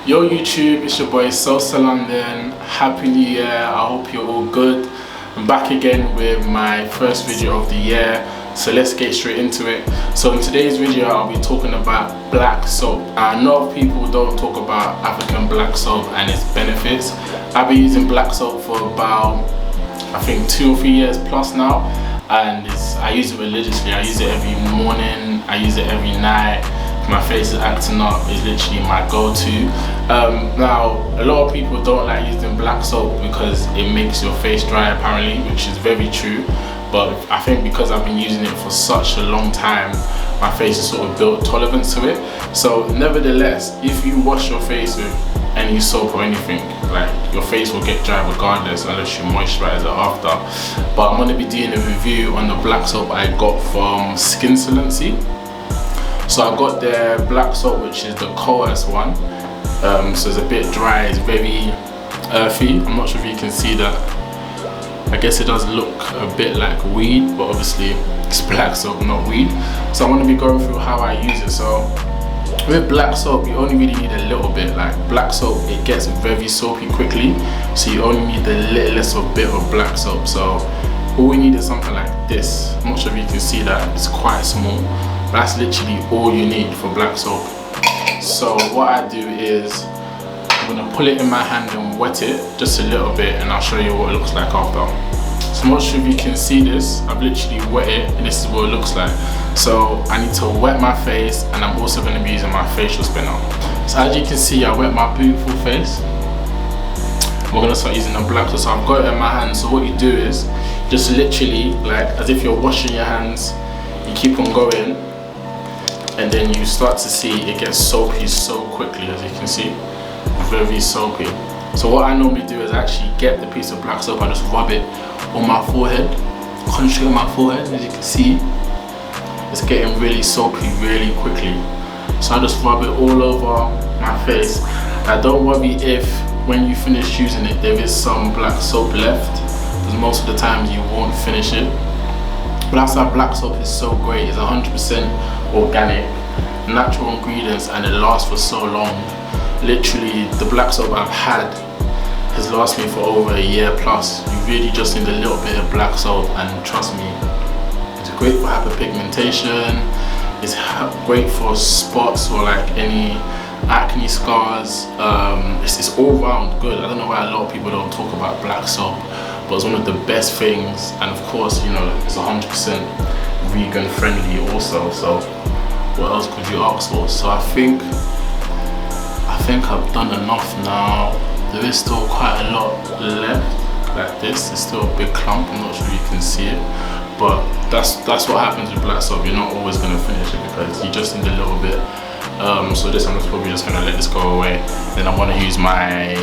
Yo YouTube, it's your boy SosaLDN. Happy New Year, I hope you're all good. I'm back again with my first video of the year, so let's get straight into it. So in today's video I'll be talking about black soap. A lot of people don't talk about African black soap and its benefits. I've been using black soap for about, I think 2 or 3 years plus now, and I use it religiously. I use it every morning, I use it every night. If my face is acting up, it's literally my go-to. Now, a lot of people don't like using black soap because it makes your face dry apparently, which is very true. But I think because I've been using it for such a long time, my face has sort of built tolerance to it. So nevertheless, if you wash your face with any soap or anything, like, your face will get dry regardless unless you moisturize it after. But I'm going to be doing a review on the black soap I got from Skincellency. So I got their black soap, which is the coarse one. So it's a bit dry, it's very earthy. I'm not sure if you can see that. I guess it does look a bit like weed, but obviously it's black soap, not weed. So I'm going to be going through how I use it. So with black soap, you only really need a little bit. Like, black soap, it gets very soapy quickly, so you only need a little bit of black soap. So all we need is something like this. I'm not sure if you can see that, it's quite small. That's literally all you need for black soap. So what I do is I'm gonna pull it in my hand and wet it just a little bit, and I'll show you what it looks like after. So I'm not sure if you can see this. I've literally wet it and this is what it looks like. So I need to wet my face, and I'm also gonna be using my facial spinner. So as you can see, I wet my beautiful face. We're gonna start using the black soap. So I've got it in my hand. So what you do is just literally, like as if you're washing your hands, you keep on going, and then you start to see it gets soapy so quickly, as you can see, very soapy. So what I normally do is actually get the piece of black soap and just rub it on my forehead, concentrate on my forehead. As you can see, it's getting really soapy really quickly. So I just rub it all over my face. Now don't worry if when you finish using it there is some black soap left, because most of the time you won't finish it. But that's why black soap is so great. It's 100% organic, natural ingredients, and it lasts for so long. Literally, the black soap I've had has lasted me for over a year plus. You really just need a little bit of black soap, and trust me, it's great for hyperpigmentation. It's great for spots or like any acne scars. It's all round good. I don't know why a lot of people don't talk about black soap, but it's one of the best things. And of course, you know, it's 100% vegan friendly also. So what else could you ask for? So I think I've done enough now. There is still quite a lot left, like this. It's still a big clump. I'm not sure if you can see it, but that's what happens with black soap. You're not always gonna finish it because you just need a little bit. So this I'm probably just gonna let this go away. Then I'm gonna use my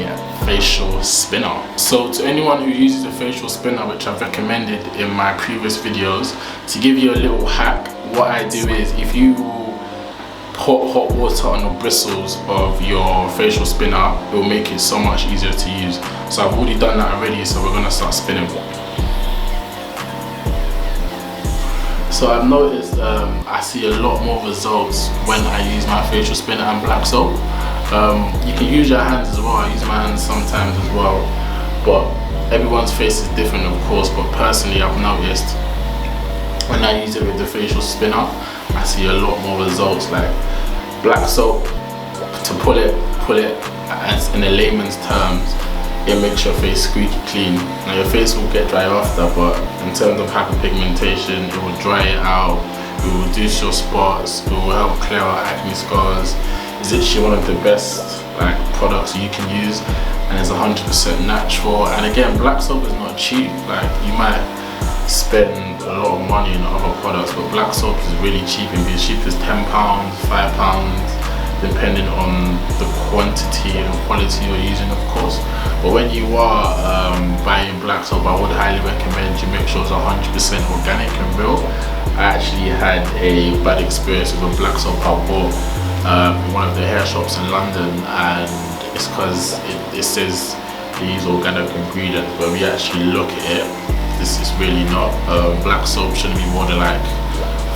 facial spinner. So to anyone who uses a facial spinner, which I've recommended in my previous videos, to give you a little hack, what I do is if you put hot water on the bristles of your facial spinner, it will make it so much easier to use. So I've already done that already, so we're gonna start spinning. So I've noticed I see a lot more results when I use my facial spinner and black soap. You can use your hands as well. I use my hands sometimes as well, but everyone's face is different, of course. But personally, I've noticed when I use it with the facial spinner, I see a lot more results. Like black soap, to pull it as in a layman's terms, it makes your face squeaky clean. Now your face will get dry after, but in terms of hyperpigmentation, it will dry it out, it will reduce your spots, it will help clear out acne scars. It's actually one of the best like products you can use, and it's 100% natural. And again, black soap is not cheap. Like, you might spend a lot of money on other products, but black soap is really cheap. It can be as cheap as £10, £5, depending on the quantity and quality you're using, of course. But when you are buying black soap, I would highly recommend you make sure it's 100% organic and real. I actually had a bad experience with a black soap I bought in one of the hair shops in London, and it's because it says they use organic ingredients, but we actually look at it, this is really not. Black soap shouldn't be more than like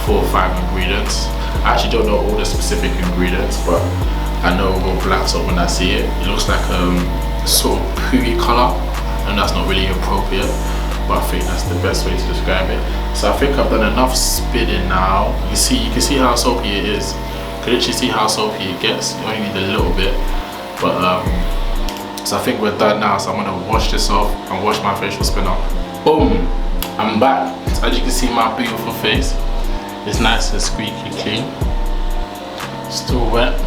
4 or 5 ingredients. I actually don't know all the specific ingredients, but I know real black soap when I see it. It looks like a sort of pooey colour, and that's not really appropriate, but I think that's the best way to describe it. So I think I've done enough spinning now. You can see how soapy it is. You can literally see how soapy it gets. You only need a little bit, but so I think we're done now. So I'm gonna wash this off and wash my facial spinner. Boom, I'm back. So as you can see, my beautiful face is nice and squeaky clean. Still wet.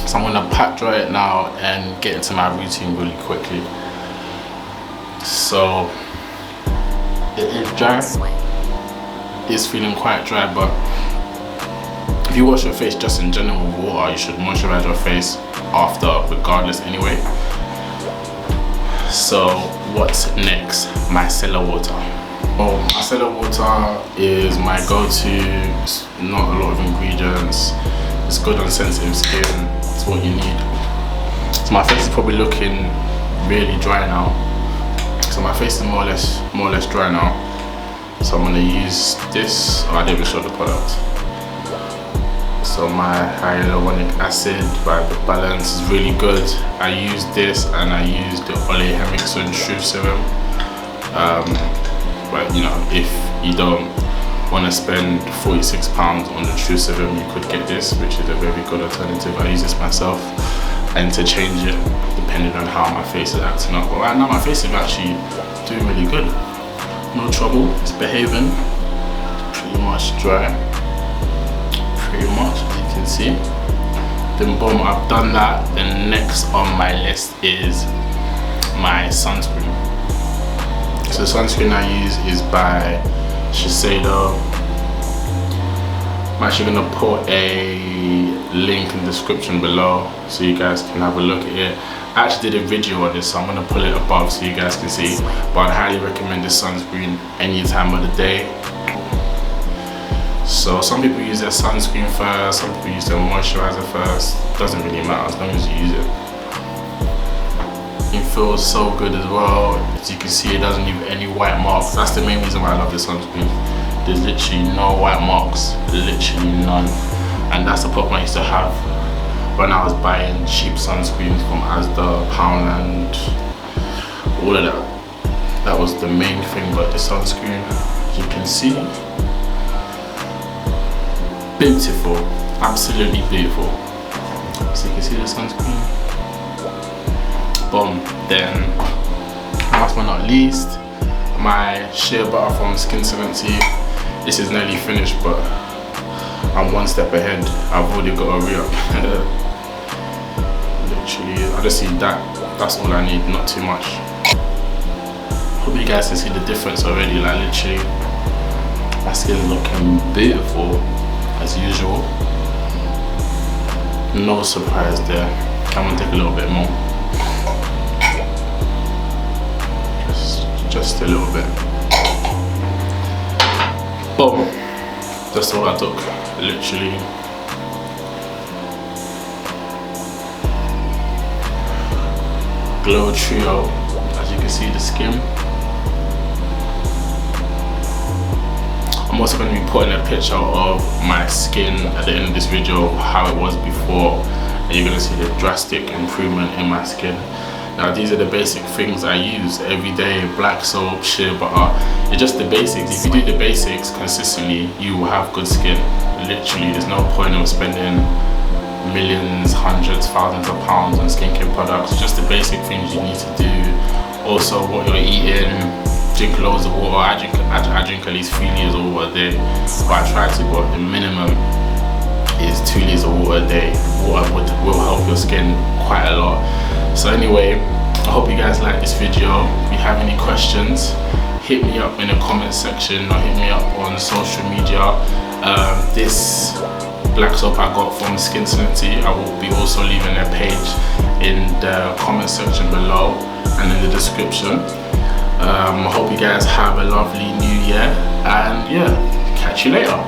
So I'm gonna pat dry it now and get into my routine really quickly. So it is dry. It's feeling quite dry, but if you wash your face just in general with water, you should moisturize your face after regardless anyway. So what's next? Micellar water. Oh, micellar water is my go-to. It's not a lot of ingredients. It's good on sensitive skin. It's what you need. So my face is probably looking really dry now. So my face is more or less dry now. So I'm gonna use this. Oh, I didn't even show the product. So my hyaluronic acid by The Balance is really good. I use this and I use the Ole Henriksen Truth Serum. But you know, if you don't want to spend £46 on the Truth Serum, you could get this, which is a very good alternative. I use this myself and to change it depending on how my face is acting up. But right now my face is actually doing really good. No trouble, it's behaving. Pretty much dry. Pretty much, as you can see. Then boom, I've done that. Then next on my list is my sunscreen. So the sunscreen I use is by Shiseido. I'm actually gonna put a link in the description below so you guys can have a look at it. I actually did a video on this, so I'm gonna put it above so you guys can see. But I'd highly recommend this sunscreen any time of the day. So some people use their sunscreen first, some people use their moisturizer first. Doesn't really matter as long as you use it. It feels so good as well. As you can see, it doesn't leave any white marks. That's the main reason why I love this sunscreen. There's literally no white marks, literally none. And that's the problem I used to have when I was buying cheap sunscreens from Asda, Poundland, all of that. That was the main thing, but the sunscreen, as you can see, beautiful, absolutely beautiful. So you can see the sunscreen. Boom. Then last but not least, my shea butter from Skincellency. This is nearly finished, but I'm one step ahead. I've already got a re-up. Literally, I just see that. That's all I need, not too much. Hope you guys can see the difference already. Like literally, my skin is looking beautiful as usual. No surprise there. I'm gonna take a little bit more. Just a little bit. Boom. That's all I took, literally. Glow Trio, as you can see the skin. I'm also going to be putting a picture of my skin at the end of this video, how it was before, and you're going to see the drastic improvement in my skin. Now these are the basic things I use every day: black soap, shea butter. It's just the basics. If you do the basics consistently, you will have good skin. Literally, there's no point of spending millions, hundreds, thousands of pounds on skincare products. It's just the basic things you need to do. Also what you're eating, drink loads of water. I drink at least 3 liters of water a day, but I try to, but the minimum is 2 liters of water a day. Water will help your skin quite a lot. So anyway, I hope you guys like this video. If you have any questions, hit me up in the comment section or hit me up on social media. This black soap I got from Skincellency, I will be also leaving their page in the comment section below and in the description. I hope you guys have a lovely new year, and yeah, catch you later.